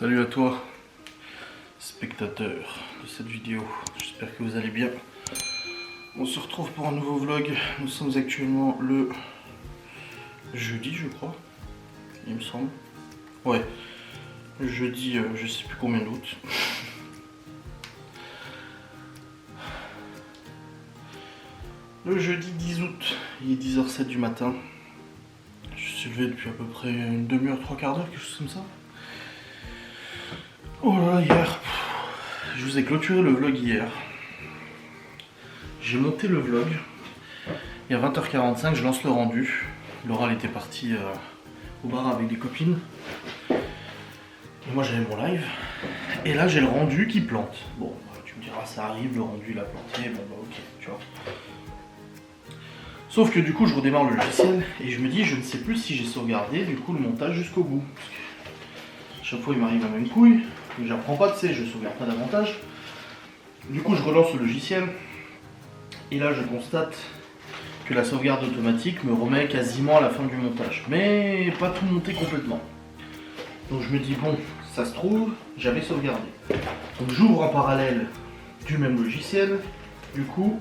Salut à toi, spectateur de cette vidéo, j'espère que vous allez bien. On se retrouve pour un nouveau vlog, nous sommes actuellement le jeudi je crois, il me semble. Ouais, jeudi je sais plus combien d'août. Le jeudi 10 août, il est 10h07 du matin. Je suis levé depuis à peu près une demi-heure, trois quarts d'heure, quelque chose comme ça. Oh là là, hier, je vous ai clôturé le vlog hier. J'ai monté le vlog. Il y a 20h45, je lance le rendu. Laura elle était partie au bar avec des copines. Et moi j'avais mon live. Et là j'ai le rendu qui plante. Bon, tu me diras ça arrive, le rendu il a planté, bon bah ok, tu vois. Sauf que du coup je redémarre le logiciel et je me dis je ne sais plus si j'ai sauvegardé du coup le montage jusqu'au bout. Chaque fois il m'arrive la même couille. J'apprends pas, tu sais, je sauvegarde pas davantage. Du coup, je relance le logiciel. Et là, je constate que la sauvegarde automatique me remet quasiment à la fin du montage. Mais pas tout monté complètement. Donc je me dis, bon, ça se trouve, j'avais sauvegardé. Donc j'ouvre en parallèle du même logiciel. Du coup,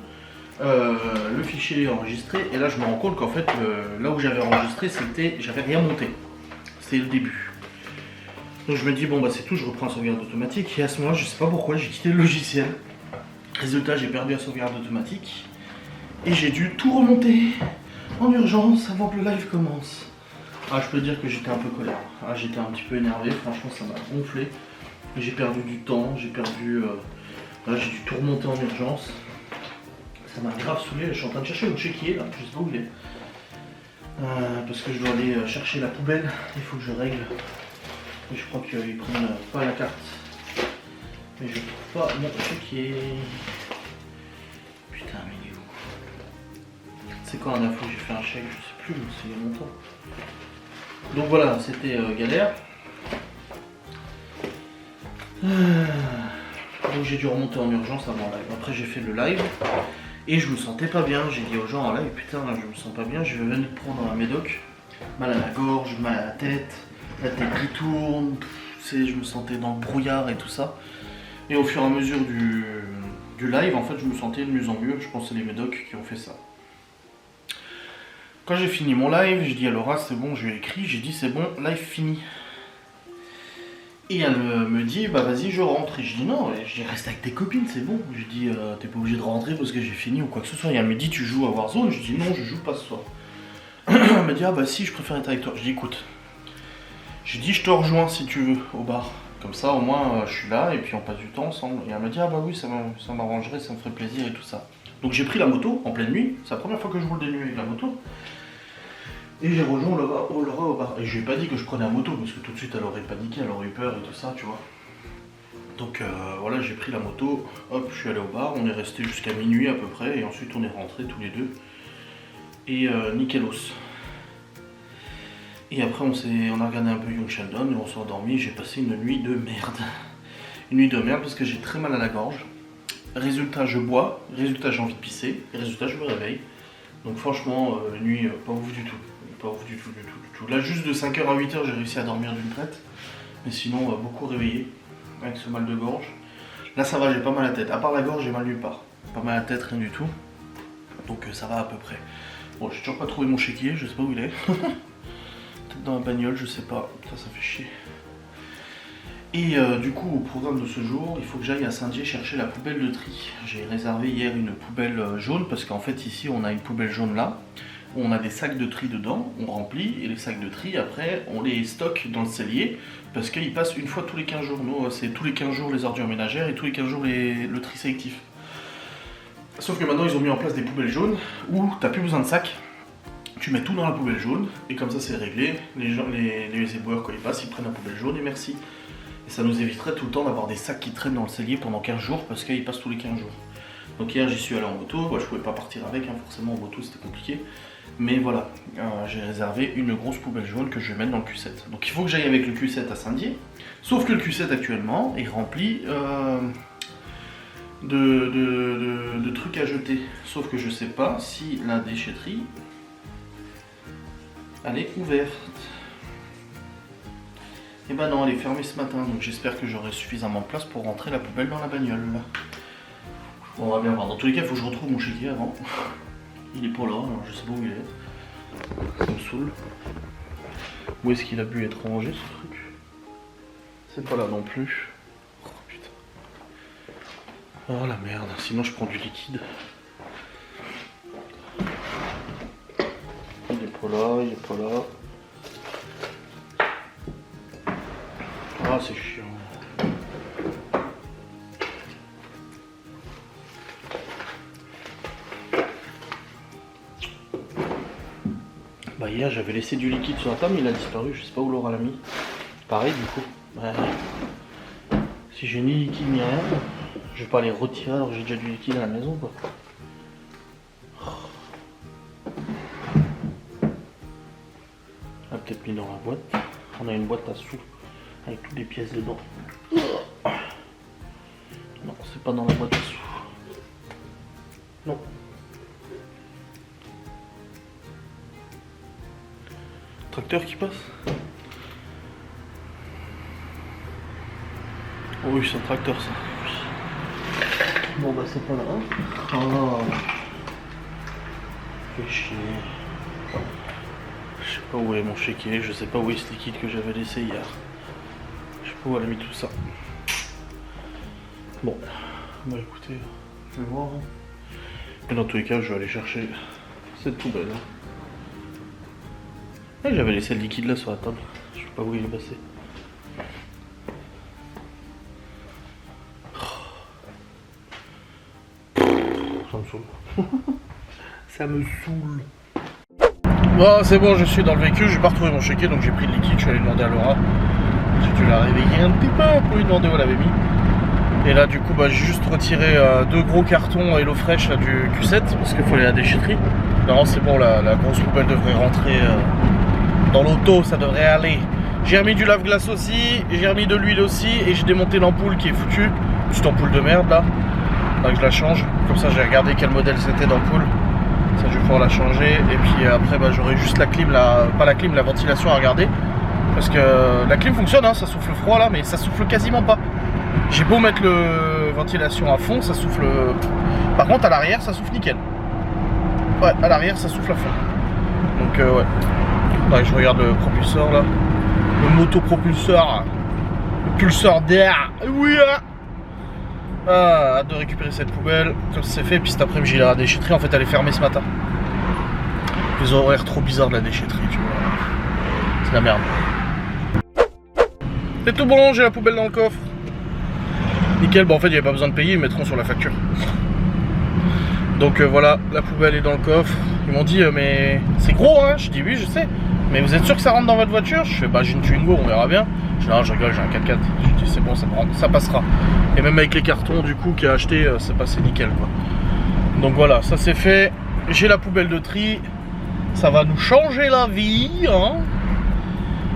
le fichier est enregistré. Et là, je me rends compte qu'en fait, là où j'avais enregistré, j'avais rien monté. C'était le début. Donc je me dis bon bah c'est tout, je reprends la sauvegarde automatique et à ce moment-là je sais pas pourquoi j'ai quitté le logiciel. Résultat j'ai perdu la sauvegarde automatique et j'ai dû tout remonter en urgence avant que le live commence. Ah je peux dire que j'étais un peu colère, j'étais un petit peu énervé, franchement ça m'a gonflé. J'ai perdu du temps, j'ai dû tout remonter en urgence. Ça m'a grave saoulé, je suis en train de chercher mon chéquier là, je sais pas où il est. Parce que je dois aller chercher la poubelle, il faut que je règle. Et je crois qu'ils prennent pas la carte. Mais je trouve pas mon chéquier. Putain, mais il est où? C'est quand la dernière fois que j'ai fait un chèque? Je sais plus, c'est il y a longtemps. Donc voilà, c'était galère. Donc j'ai dû remonter en urgence avant le live. Après j'ai fait le live. Et je me sentais pas bien. J'ai dit aux gens en live, putain, là, je me sens pas bien. Je vais venir prendre un médoc. Mal à la gorge, mal à la tête. La tête qui tourne, je me sentais dans le brouillard et tout ça. Et au fur et à mesure du live, en fait, je me sentais de mieux en mieux. Je pense que c'est les médocs qui ont fait ça. Quand j'ai fini mon live, j'ai dit à Laura, c'est bon, je lui ai écrit, j'ai dit, c'est bon, live fini. Et elle me dit, bah vas-y, je rentre. Et je dis, non, je dis, reste avec tes copines, c'est bon. Je dis, t'es pas obligé de rentrer parce que j'ai fini ou quoi que ce soit. Et elle me dit, tu joues à Warzone? Je dis, non, je joue pas ce soir. Elle me dit, ah bah si, je préfère être avec toi. Je dis, écoute. J'ai dit je te rejoins si tu veux au bar. Comme ça au moins je suis là et puis on passe du temps ensemble. Et elle m'a dit ah bah oui ça m'arrangerait, ça me ferait plaisir et tout ça. Donc j'ai pris la moto en pleine nuit. C'est la première fois que je roule des nuits avec la moto. Et j'ai rejoint Laura au bar. Et je lui ai pas dit que je prenais la moto parce que tout de suite elle aurait paniqué, elle aurait eu peur et tout ça tu vois. Donc voilà j'ai pris la moto, hop je suis allé au bar, on est resté jusqu'à minuit à peu près et ensuite on est rentrés tous les deux. Et nickelos. Et après on a regardé un peu Young Sheldon et on s'est endormi. J'ai passé une nuit de merde. Une nuit de merde parce que j'ai très mal à la gorge. Résultat je bois, résultat j'ai envie de pisser, résultat je me réveille. Donc franchement nuit pas ouf du tout. Pas ouf du tout. Là juste de 5h à 8h j'ai réussi à dormir d'une traite. Mais sinon beaucoup réveillé avec ce mal de gorge. Là ça va, j'ai pas mal à la tête. À part la gorge j'ai mal nulle part. Pas mal à la tête, rien du tout. Donc ça va à peu près. Bon j'ai toujours pas trouvé mon chéquier, je sais pas où il est. Dans la bagnole, je sais pas, ça fait chier. Et du coup, au programme de ce jour, il faut que j'aille à Saint-Dié chercher la poubelle de tri. J'ai réservé hier une poubelle jaune parce qu'en fait ici on a une poubelle jaune là, où on a des sacs de tri dedans, on remplit et les sacs de tri après on les stocke dans le cellier parce qu'ils passent une fois tous les 15 jours. Nous c'est tous les 15 jours les ordures ménagères et tous les 15 jours le tri sélectif. Sauf que maintenant ils ont mis en place des poubelles jaunes où t'as plus besoin de sacs. Tu mets tout dans la poubelle jaune et comme ça c'est réglé. Les éboueurs quand ils passent ils prennent la poubelle jaune et merci. Et ça nous éviterait tout le temps d'avoir des sacs qui traînent dans le cellier pendant 15 jours parce qu'ils passent tous les 15 jours. Donc hier j'y suis allé en moto, moi, je pouvais pas partir avec, forcément en moto c'était compliqué. Mais voilà, j'ai réservé une grosse poubelle jaune que je vais mettre dans le Q7. Donc il faut que j'aille avec le Q7 à Saint-Dié. Sauf que le Q7 actuellement est rempli de trucs à jeter. Sauf que je sais pas si la déchetterie elle est ouverte. Et bah non, elle est fermée ce matin, donc j'espère que j'aurai suffisamment de place pour rentrer la poubelle dans la bagnole. On va bien voir. Dans tous les cas, il faut que je retrouve mon chéquier avant. Il est pas là, alors je sais pas où il est. Ça me saoule. Où est-ce qu'il a pu être rangé ce truc? C'est pas là non plus. Oh putain. Oh la merde, sinon je prends du liquide. Il est pas là, il est pas là. Ah c'est chiant. Bah hier j'avais laissé du liquide sur la table, mais il a disparu, je sais pas où Laura l'a mis. Pareil du coup. Bah, si j'ai ni liquide ni rien, je vais pas les retirer alors que j'ai déjà du liquide à la maison quoi. Ah, peut-être mis dans la boîte. On a une boîte à sous avec toutes les pièces dedans. Non, c'est pas dans la boîte à sous. Non. Tracteur qui passe? Oh oui, c'est un tracteur ça. Bon bah c'est pas là. Oh. Fais chier. Je sais pas où est mon chéquier, je sais pas où est ce liquide que j'avais laissé hier. Je sais pas où elle a mis tout ça. Bon, bah écoutez, je vais voir. Mais dans tous les cas, je vais aller chercher cette poubelle. Et j'avais laissé le liquide là sur la table. Je sais pas où il est passé. Ça me saoule. Ça me saoule. Bon, c'est bon, je suis dans le véhicule, j'ai pas retrouvé mon chéquier, donc j'ai pris le liquide, je suis allé demander à Laura si tu l'as réveillé un petit peu pour lui demander où elle avait mis. Et là, du coup, bah, j'ai juste retiré 2 gros cartons HelloFresh là, du Q7 parce qu'il faut aller à la déchetterie. Non, c'est bon, la grosse poubelle devrait rentrer dans l'auto, ça devrait aller. J'ai remis du lave-glace aussi, j'ai remis de l'huile aussi et j'ai démonté l'ampoule qui est foutue. Petite ampoule de merde là. Là que je la change. Comme ça, j'ai regardé quel modèle c'était d'ampoule. Ça, je vais pouvoir la changer. Et puis après, bah, j'aurai juste la clim, pas la clim, la ventilation à regarder. Parce que la clim fonctionne, hein, ça souffle froid là, mais ça souffle quasiment pas. J'ai beau mettre le ventilation à fond, ça souffle. Par contre, à l'arrière, ça souffle nickel. Ouais, à l'arrière, ça souffle à fond. Donc, ouais. Là, je regarde le propulseur là. Le motopropulseur. Le pulseur d'air. Oui, hein. Ah, hâte de récupérer cette poubelle. Comme c'est fait, puis cet après-midi, j'irai à la déchetterie. En fait, elle est fermée ce matin. Les horaires trop bizarres de la déchetterie, tu vois. C'est la merde. C'est tout bon, j'ai la poubelle dans le coffre. Nickel, bon en fait il n'y avait pas besoin de payer, ils mettront sur la facture. Donc voilà, la poubelle est dans le coffre. Ils m'ont dit mais c'est gros hein. Je dis oui je sais. Mais vous êtes sûr que ça rentre dans votre voiture? Je fais bah j'ai une Twingo, on verra bien. Je dis non je rigole, j'ai un 4x4. Je dis c'est bon, ça passera. Et même avec les cartons du coup qu'il a acheté, c'est passé nickel quoi. Donc voilà, ça c'est fait. J'ai la poubelle de tri. Ça va nous changer la vie hein.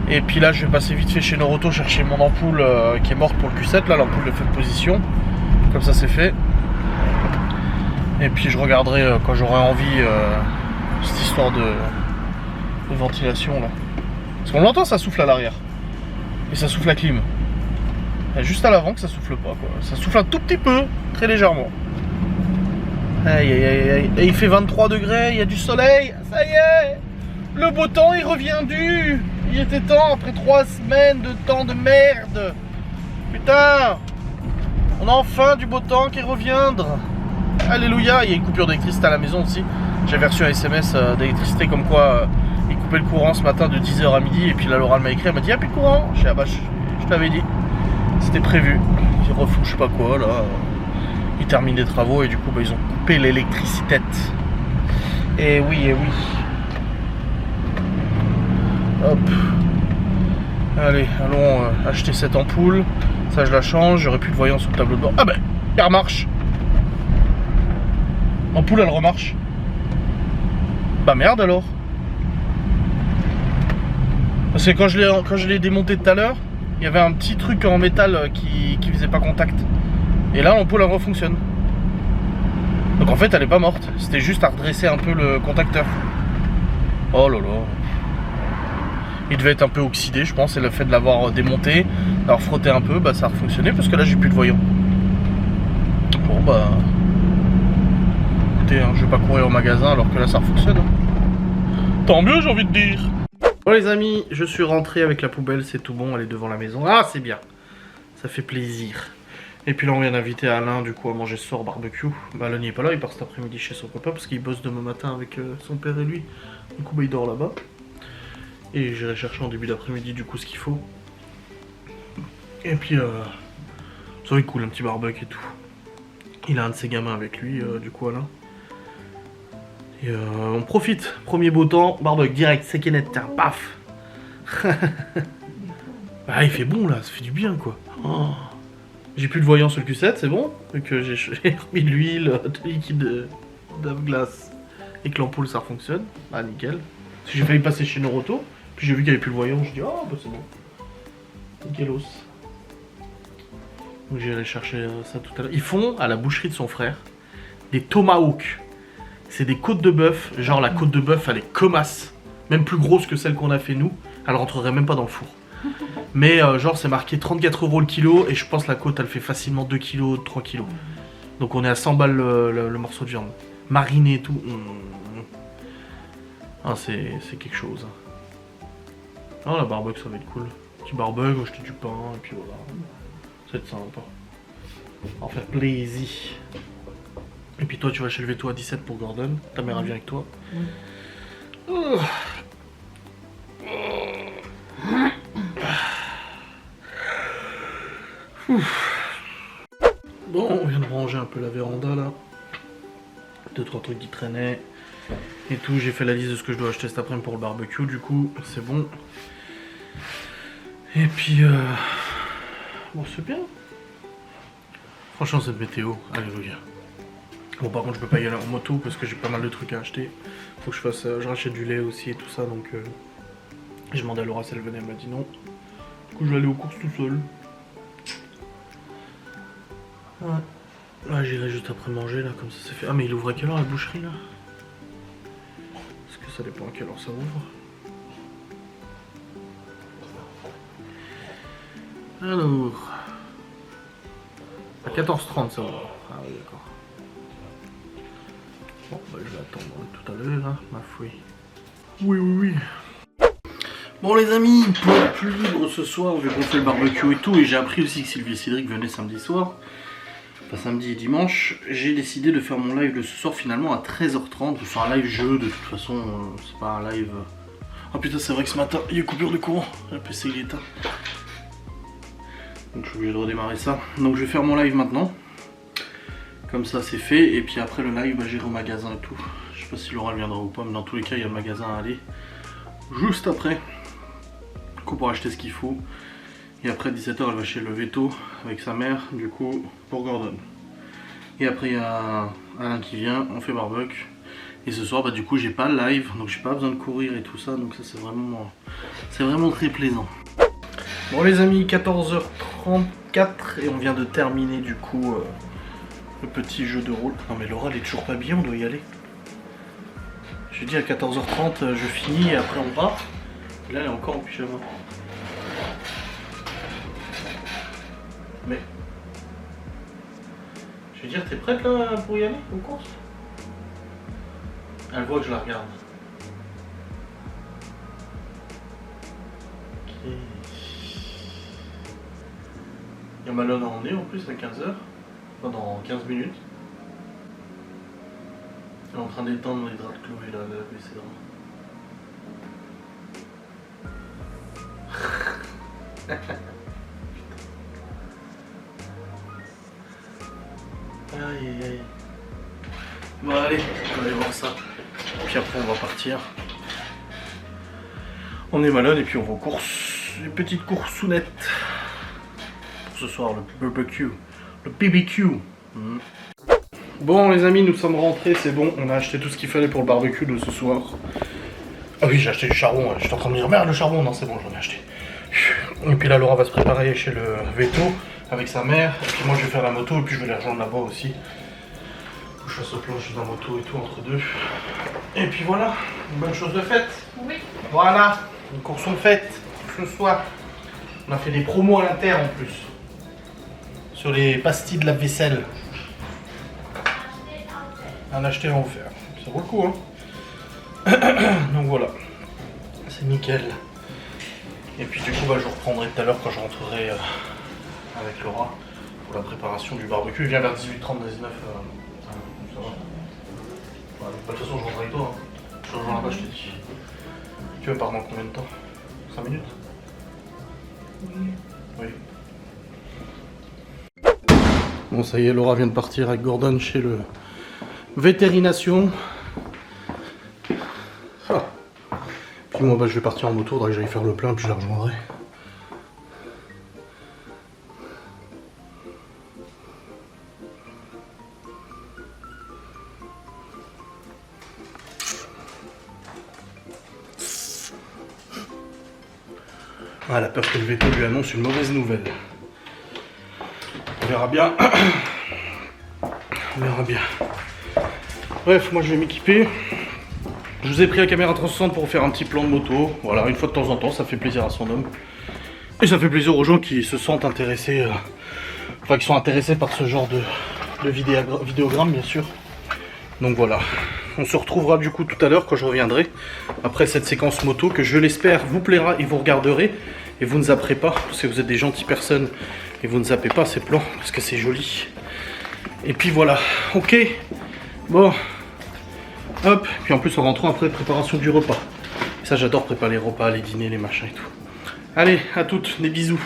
Et puis là je vais passer vite fait chez Noroto chercher mon ampoule qui est morte pour le Q7 là, l'ampoule de feu de position. Comme ça c'est fait. Et puis je regarderai quand j'aurai envie cette histoire de ventilation là. Parce qu'on l'entend, ça souffle à l'arrière. Et ça souffle la clim. Et juste à l'avant que ça souffle pas quoi. Ça souffle un tout petit peu, très légèrement. Aïe aïe aïe aïe. Et il fait 23 degrés, il y a du soleil. Ça y est. Le beau temps est reviendu. Il était temps après 3 semaines de temps de merde. Putain. On a enfin du beau temps qui revient. Alléluia. Il y a une coupure d'électricité à la maison aussi. J'avais reçu un SMS d'électricité comme quoi il coupait le courant ce matin de 10h à midi. Et puis là Laura m'a écrit, elle m'a dit il n'y a plus de courant. Je dis ah bah je t'avais dit. C'était prévu. Ils refont je sais pas quoi là. Ils terminent des travaux et du coup bah, ils ont coupé l'électricité. Et oui, et oui. Hop. Allez, allons acheter cette ampoule. Ça, je la change. J'aurais plus de voyant sur le tableau de bord. Ah ben, elle remarche. L'ampoule, elle remarche. Bah merde alors. Parce que quand je l'ai démonté tout à l'heure, il y avait un petit truc en métal qui faisait pas contact. Et là, l'ampoule, elle refonctionne. Donc en fait, elle est pas morte. C'était juste à redresser un peu le contacteur. Oh là là. Il devait être un peu oxydé, je pense, et le fait de l'avoir démonté, d'avoir frotté un peu, bah ça a fonctionné parce que là j'ai plus de voyant. Bon bah... Écoutez, hein, je vais pas courir au magasin alors que là ça fonctionne. Tant mieux, j'ai envie de dire. Bon les amis, je suis rentré avec la poubelle, c'est tout bon, elle est devant la maison. Ah c'est bien, ça fait plaisir. Et puis là on vient d'inviter Alain du coup à manger ce soir au barbecue. Bah Alain n'est pas là, il part cet après-midi chez son copain parce qu'il bosse demain matin avec son père et lui. Du coup bah il dort là-bas. Et j'irai chercher en début d'après-midi du coup ce qu'il faut. Et puis ça va être cool, un petit barbecue et tout. Il a un de ses gamins avec lui, du coup Alain. Et on profite, premier beau temps, barbecue direct, sec et net, tiens, paf. Ah il fait bon là, ça fait du bien quoi. Oh. J'ai plus de voyant sur le Q7, c'est bon. Vu que j'ai remis de l'huile, de liquide d'ave-glace et que l'ampoule ça fonctionne. Ah nickel. Parce que j'ai failli passer chez Noroto, puis j'ai vu qu'il n'y avait plus le voyant, je dis oh bah c'est bon. Nickelos. Donc j'ai allé chercher ça tout à l'heure. Ils font à la boucherie de son frère des tomahawks. C'est des côtes de bœuf, genre la côte de bœuf elle est comasse. Même plus grosse que celle qu'on a fait nous. Elle rentrerait même pas dans le four. Mais genre c'est marqué 34 € le kilo et je pense la côte elle fait facilement 2 kg, 3 kg. Donc on est à 100 balles le morceau de viande. Mariné et tout. Ah c'est quelque chose. Ah la barbecue ça va être cool. Petit barbecue, acheter du pain et puis voilà. Ça va être sympa. En faire plaisir. Et puis toi tu vas chez le veto à 17 pour Gordon. Ta mère elle vient avec toi. Bon, on vient de ranger un peu la véranda là. 2-3 trucs qui traînaient et tout. J'ai fait la liste de ce que je dois acheter cet après-midi pour le barbecue, du coup c'est bon. Et puis bon c'est bien. Franchement cette météo, alléluia. Bon par contre je peux pas y aller en moto parce que j'ai pas mal de trucs à acheter. Faut que je fasse, je rachète du lait aussi et tout ça, donc je demande à Laura si elle venait, elle m'a dit non. Du coup je vais aller aux courses tout seul. Ouais. Là j'irai juste après manger là, comme ça c'est fait. Ah mais il ouvre à quelle heure la boucherie là? Parce que ça dépend à quelle heure ça ouvre. Alors... À 14h30 ça ouvre. Ah oui d'accord. Bon bah je vais attendre tout à l'heure là, ma fouille. Oui oui oui. Bon les amis, pour être plus libre ce soir, vu qu'on fait le barbecue et tout, et j'ai appris aussi que Sylvie et Cédric venaient samedi soir. Enfin samedi et dimanche, j'ai décidé de faire mon live de ce soir finalement à 13h30. C'est un live jeu de toute façon, c'est pas un live... Oh putain c'est vrai que ce matin il y a coupure de courant, le PC il est éteint. Donc je suis obligé de redémarrer ça. Donc je vais faire mon live maintenant. Comme ça c'est fait, et puis après le live bah, j'irai au magasin et tout. Je sais pas si Laura viendra ou pas, mais dans tous les cas il y a le magasin à aller. Juste après. Du coup pour acheter ce qu'il faut. Et après 17h elle va chez le veto avec sa mère, du coup pour Gordon. Et après il y a Alain qui vient, on fait barbecue. Et ce soir bah du coup j'ai pas le live, donc j'ai pas besoin de courir et tout ça, donc ça c'est vraiment très plaisant. Bon les amis, 14h34 et on vient de terminer du coup le petit jeu de rôle. Non mais Laura elle est toujours pas bien, on doit y aller. J'ai dit à 14h30 je finis et après on part. Et là elle est encore en pyjama. Mais... Je veux dire, t'es prête là pour y aller aux courses? Elle voit que je la regarde. Ok. Il y a Malone à emmener en plus à 15h. Enfin dans 15 minutes. Elle est en train d'étendre les draps de Chloé là, la baisser là. Aïe aïe aïe. Bon allez, on va aller voir ça. Puis après on va partir. On est malade et puis on va aux courses. Une petite course sounette. Pour ce soir, le barbecue. Le BBQ. Bon les amis, nous sommes rentrés, c'est bon. On a acheté tout ce qu'il fallait pour le barbecue de ce soir. Ah oui, j'ai acheté du charbon. J'étais en train de me dire, merde le charbon. Non c'est bon, j'en ai acheté. Et puis là Laura va se préparer chez le veto avec sa mère. Et puis moi je vais faire la moto et puis je vais les rejoindre là-bas aussi. Je fasse le planche de la moto et tout entre deux. Et puis voilà, une bonne chose de faite. Oui. Voilà. Les courses sont faites ce soir. On a fait des promos à l'Inter en plus. Sur les pastilles de la vaisselle. Un acheté en offert. Ça vaut le coup, hein. Donc voilà. C'est nickel. Et puis du coup, bah, je reprendrai tout à l'heure quand je rentrerai avec Laura pour la préparation du barbecue. Il vient vers 18h30, 19h. Ça va. Bah, de toute façon, je rentre avec toi. Hein. Je rejoins là-bas, je t'ai dit. Tu veux partir dans combien de temps? 5 minutes? Oui. Bon, ça y est, Laura vient de partir avec Gordon chez le vétérination. Ah. Puis moi, bah, je vais partir en moto, faudra que j'aille faire le plein, puis je la rejoindrai. Ah, elle a peur que le veto lui annonce une mauvaise nouvelle. On verra bien. On verra bien. Bref, moi je vais m'équiper. Je vous ai pris la caméra 360 pour faire un petit plan de moto. Voilà, une fois de temps en temps, ça fait plaisir à son homme. Et ça fait plaisir aux gens qui se sentent intéressés, enfin qui sont intéressés par ce genre de vidéogramme, bien sûr. Donc voilà. On se retrouvera du coup tout à l'heure quand je reviendrai, après cette séquence moto que je l'espère vous plaira et vous regarderez. Et vous ne zapperez pas, parce que vous êtes des gentilles personnes. Et vous ne zappez pas ces plans, parce que c'est joli. Et puis voilà, ok. Bon. Hop, puis en plus en rentrant après préparation du repas. Et ça j'adore préparer les repas, les dîners, les machins et tout. Allez, à toutes, des bisous.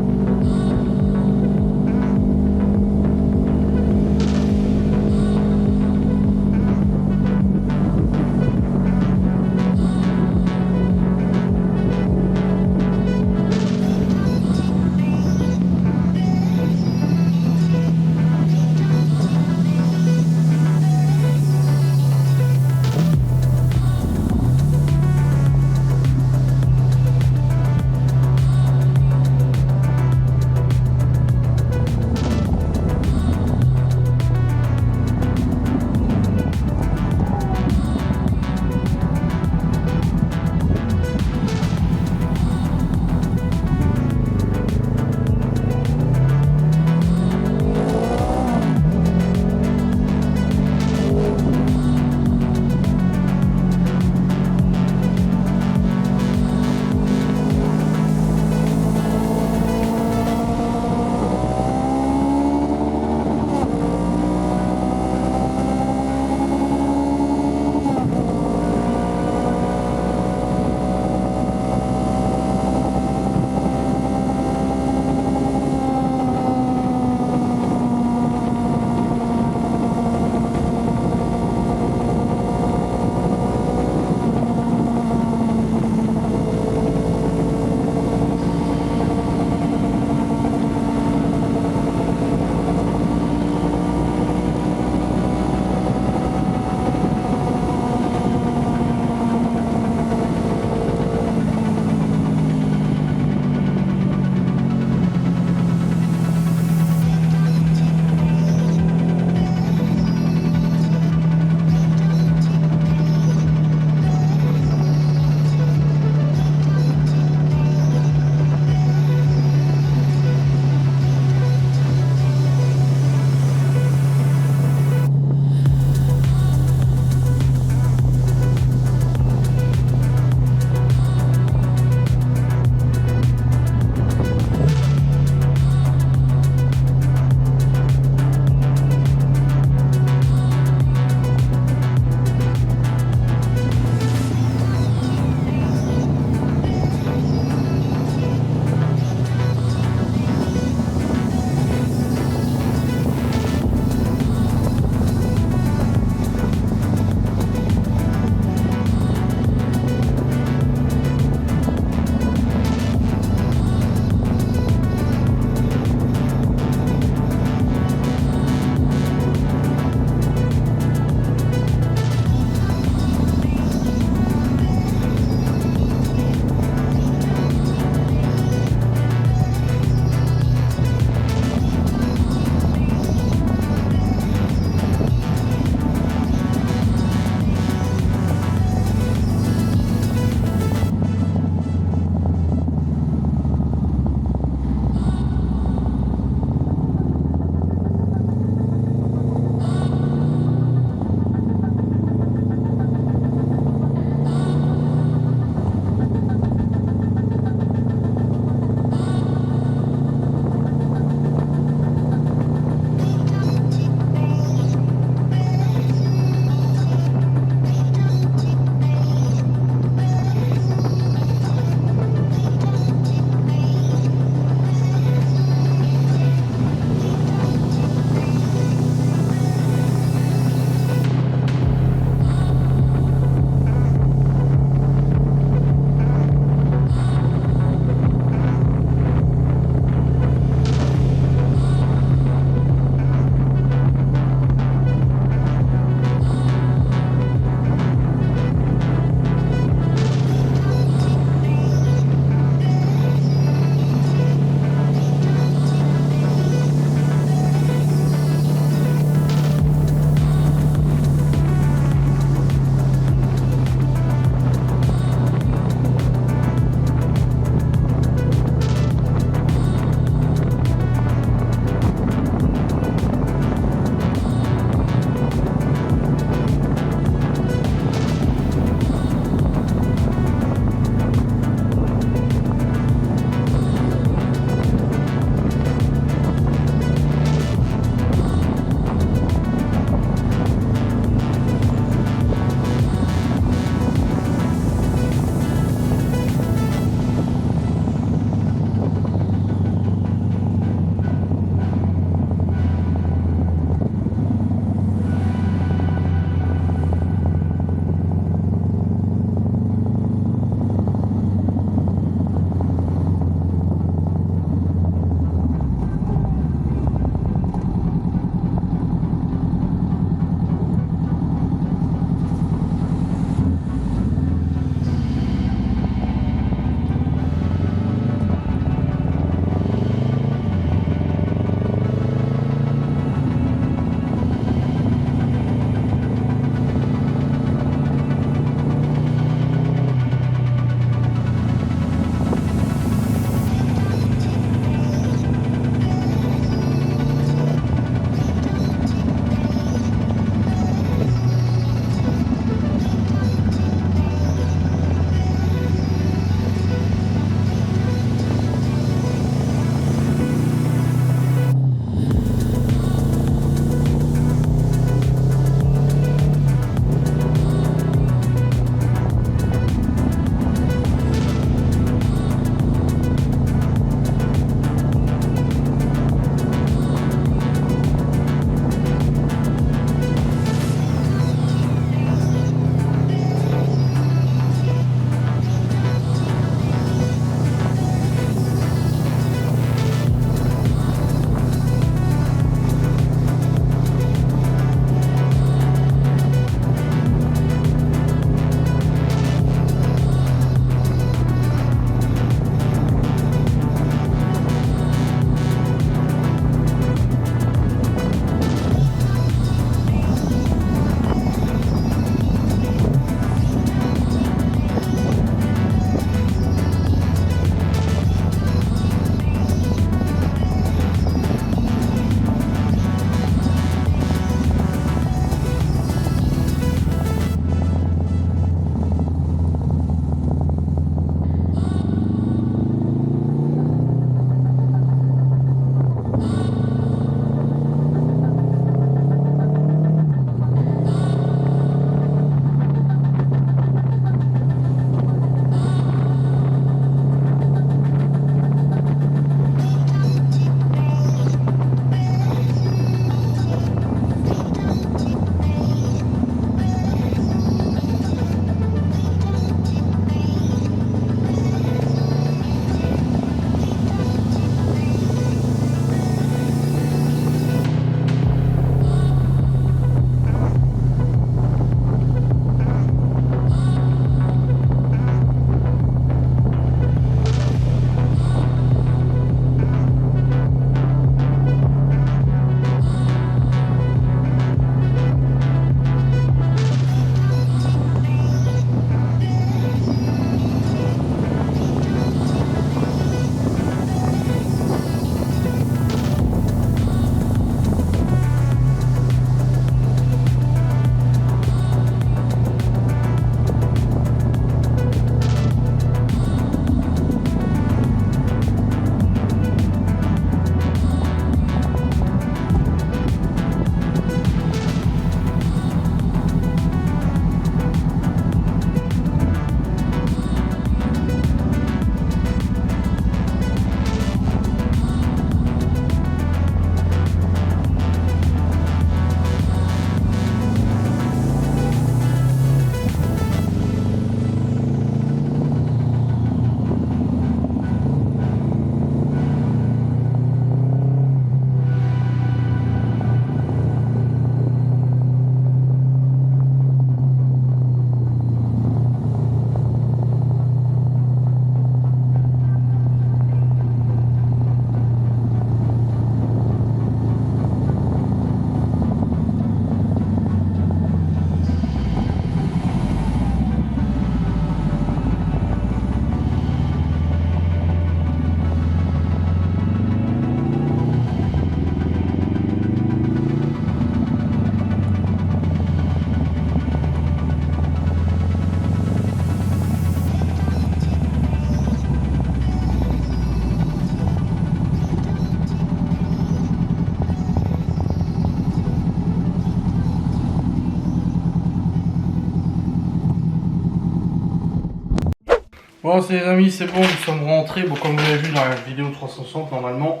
Bon, c'est les amis, c'est bon, nous sommes rentrés. Bon, comme vous l'avez vu dans la vidéo 360, normalement,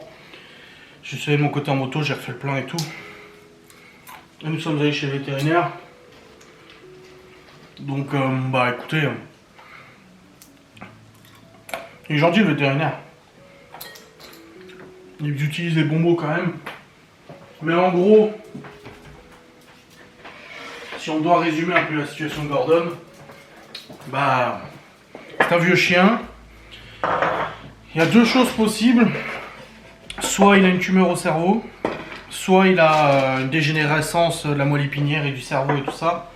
je suis allé de mon côté en moto, j'ai refait le plein et tout. Et nous sommes allés chez le vétérinaire. Donc, bah écoutez, il est gentil le vétérinaire. Il utilise les bons mots quand même. Mais en gros, si on doit résumer un peu la situation de Gordon, bah, c'est un vieux chien. Il y a deux choses possibles. Soit il a une tumeur au cerveau, soit il a une dégénérescence de la moelle épinière et du cerveau et tout ça.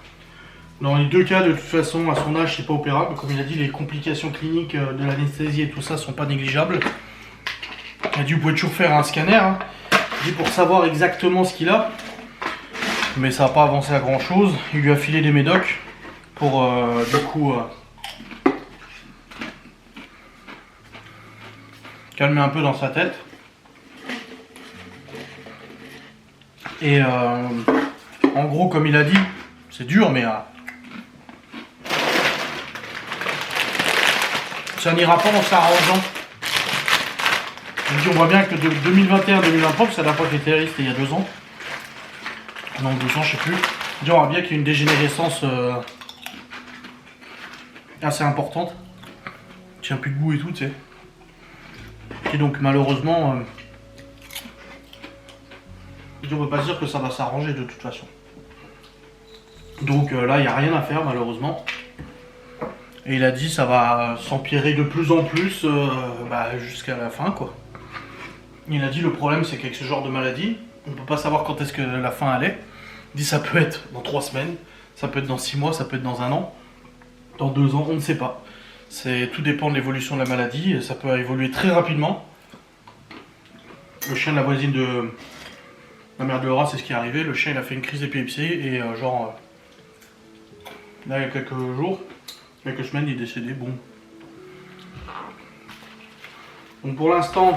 Dans les deux cas, de toute façon, à son âge, c'est pas opérable. Comme il a dit, les complications cliniques de l'anesthésie et tout ça sont pas négligeables. Il a dit, vous pouvez toujours faire un scanner, hein. Il dit pour savoir exactement ce qu'il a. Mais ça n'a pas avancé à grand chose. Il lui a filé des médocs pour du coup calmer un peu dans sa tête. Et en gros, comme il a dit, c'est dur, mais ça n'ira pas en s'arrangeant. On voit bien que de 2021-2023, c'est la fois qu'il était c'était il y a 2 ans. Non, 2 ans, je sais plus. On voit bien qu'il y a une dégénérescence assez importante. Il tient plus de goût et tout, tu sais. Et donc, malheureusement, on ne peut pas se dire que ça va s'arranger de toute façon. Donc là, il n'y a rien à faire, malheureusement. Et il a dit ça va s'empirer de plus en plus jusqu'à la fin, quoi. Il a dit le problème, c'est qu'avec ce genre de maladie, on ne peut pas savoir quand est-ce que la fin allait. Il dit ça peut être dans 3 semaines, ça peut être dans 6 mois, ça peut être dans 1 an, dans 2 ans, on ne sait pas. Tout dépend de l'évolution de la maladie, et ça peut évoluer très rapidement. Le chien de la voisine de la mère de Laura, c'est ce qui est arrivé. Le chien, il a fait une crise d'épilepsie, et là, il y a quelques jours, quelques semaines, il est décédé. Bon. Donc pour l'instant,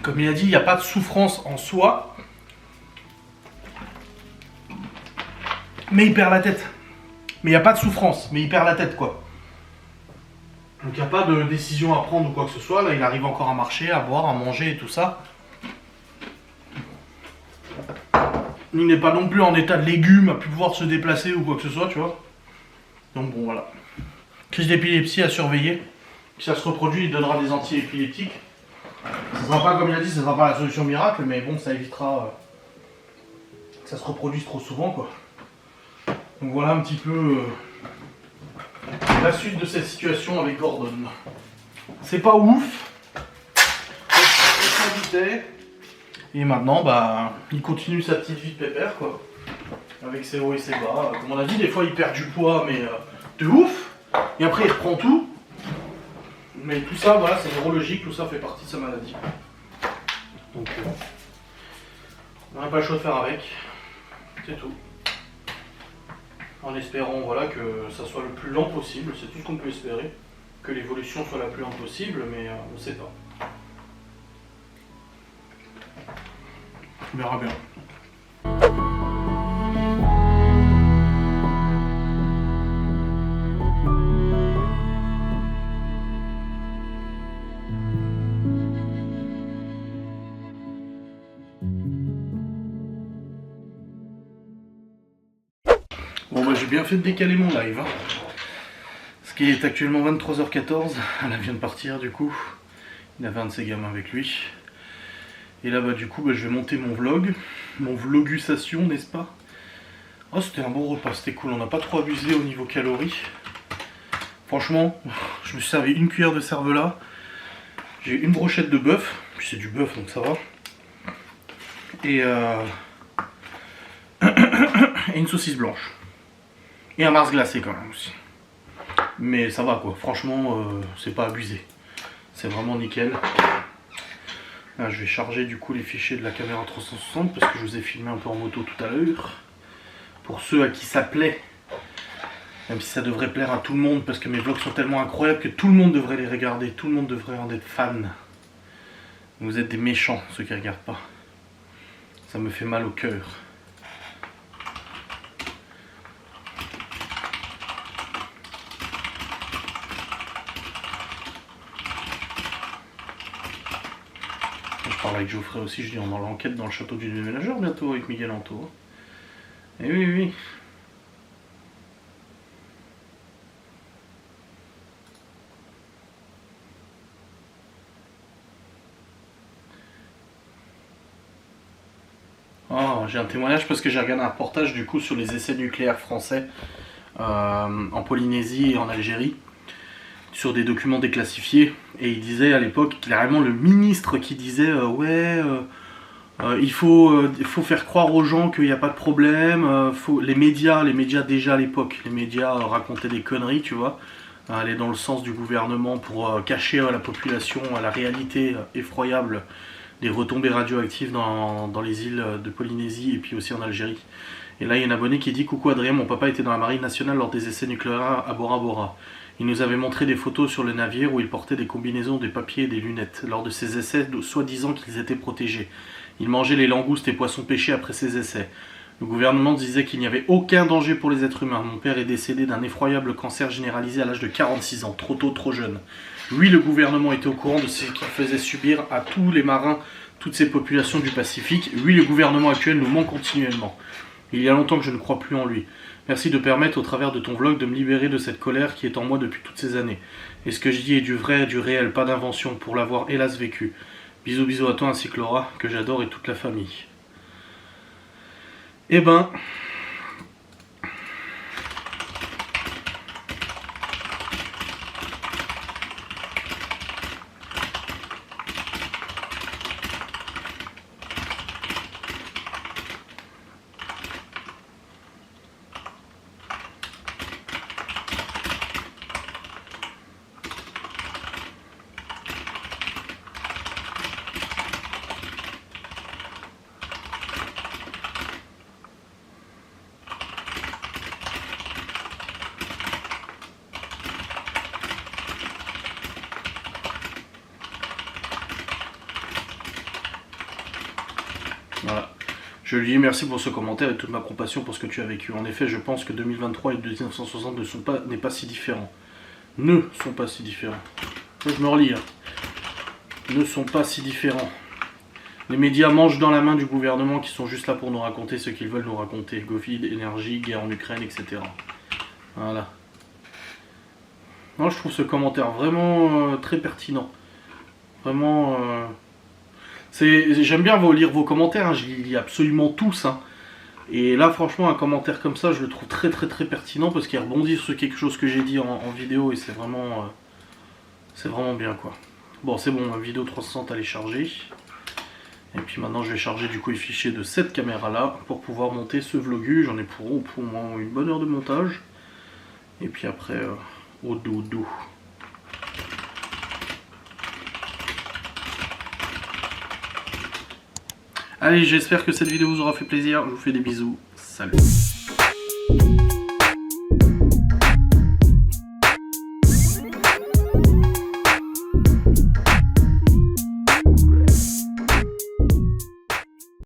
comme il a dit, il n'y a pas de souffrance en soi. Mais il perd la tête. Mais il n'y a pas de souffrance, mais il perd la tête, quoi. Donc il n'y a pas de décision à prendre ou quoi que ce soit. Là, il arrive encore à marcher, à boire, à manger et tout ça. Il n'est pas non plus en état de légume, à plus pouvoir se déplacer ou quoi que ce soit, tu vois. Donc bon, voilà. Crise d'épilepsie à surveiller. Si ça se reproduit, il donnera des anti-épileptiques. Ce ne sera pas, comme il a dit, ce ne sera pas la solution miracle, mais bon, ça évitera que ça se reproduise trop souvent, quoi. Donc voilà un petit peu la suite de cette situation avec Gordon. C'est pas ouf. Et maintenant, bah, il continue sa petite vie de pépère, quoi. Avec ses hauts et ses bas. Comme on a dit, des fois il perd du poids, mais de ouf. Et après il reprend tout. Mais tout ça, voilà, c'est neurologique, tout ça fait partie de sa maladie. Donc, on n'a pas le choix de faire avec. C'est tout. En espérant, voilà, que ça soit le plus lent possible, c'est tout ce qu'on peut espérer. Que l'évolution soit la plus lente possible, mais on ne sait pas. On verra bien. Bon bah j'ai bien fait de décaler mon live, hein. Parce qu'il est actuellement 23h14, elle vient de partir du coup. Il avait un de ses gamins avec lui. Et là bah du coup bah, je vais monter mon vlogusation, n'est-ce pas? Oh c'était un bon repas, c'était cool, on n'a pas trop abusé au niveau calories. Franchement, je me suis servi une cuillère de cervelas. J'ai une brochette de bœuf, puis c'est du bœuf donc ça va. Et une saucisse blanche. Et un Mars glacé quand même aussi. Mais ça va quoi, franchement c'est pas abusé. C'est vraiment nickel. Là je vais charger du coup les fichiers de la caméra 360 parce que je vous ai filmé un peu en moto tout à l'heure. Pour ceux à qui ça plaît, même si ça devrait plaire à tout le monde parce que mes vlogs sont tellement incroyables que tout le monde devrait les regarder, tout le monde devrait en être fan. Vous êtes des méchants ceux qui ne regardent pas. Ça me fait mal au cœur. je parle avec Geoffrey aussi, je dis on a l'enquête dans le château du déménageur bientôt avec Miguel Anto. Et oui, oui. Oh, j'ai un témoignage parce que j'ai regardé un reportage du coup sur les essais nucléaires français en Polynésie et en Algérie, sur des documents déclassifiés, et il disait à l'époque, clairement le ministre qui disait il faut faire croire aux gens qu'il n'y a pas de problème, les médias déjà à l'époque, les médias racontaient des conneries, tu vois, aller dans le sens du gouvernement pour cacher à la population la réalité effroyable des retombées radioactives dans les îles de Polynésie et puis aussi en Algérie. Et là, il y a un abonné qui dit « Coucou Adrien, mon papa était dans la marine nationale lors des essais nucléaires à Bora Bora. Il nous avait montré des photos sur le navire où il portait des combinaisons, des papiers et des lunettes. Lors de ces essais, soi-disant qu'ils étaient protégés. Il mangeait les langoustes et poissons pêchés après ces essais. Le gouvernement disait qu'il n'y avait aucun danger pour les êtres humains. Mon père est décédé d'un effroyable cancer généralisé à l'âge de 46 ans, trop tôt, trop jeune. Oui, le gouvernement était au courant de ce qu'il faisait subir à tous les marins, toutes ces populations du Pacifique. Oui, le gouvernement actuel nous ment continuellement. Il y a longtemps que je ne crois plus en lui. Merci de permettre, au travers de ton vlog, de me libérer de cette colère qui est en moi depuis toutes ces années. Et ce que je dis est du vrai et du réel, pas d'invention, pour l'avoir hélas vécu. Bisous bisous à toi ainsi que Laura, que j'adore, et toute la famille. Eh ben... Voilà. Je lui dis merci pour ce commentaire et toute ma compassion pour ce que tu as vécu. En effet, je pense que 2023 et 1960 n'est pas si différents. Ne sont pas si différents. Je me relis. Ne sont pas si différents. Les médias mangent dans la main du gouvernement qui sont juste là pour nous raconter ce qu'ils veulent nous raconter. Covid, énergie, guerre en Ukraine, etc. Voilà. Non, je trouve ce commentaire vraiment très pertinent. Vraiment... J'aime bien lire vos commentaires, hein, je les lis absolument tous. Hein. Et là, franchement, un commentaire comme ça, je le trouve très très très pertinent parce qu'il rebondit sur quelque chose que j'ai dit en vidéo et c'est vraiment bien quoi. Bon, c'est bon, ma vidéo 360 elle est chargée. Et puis maintenant, je vais charger du coup les fichiers de cette caméra là pour pouvoir monter ce vlogu. J'en ai pour au moins une bonne heure de montage. Et puis après, au dodo. Allez, j'espère que cette vidéo vous aura fait plaisir. Je vous fais des bisous. Salut.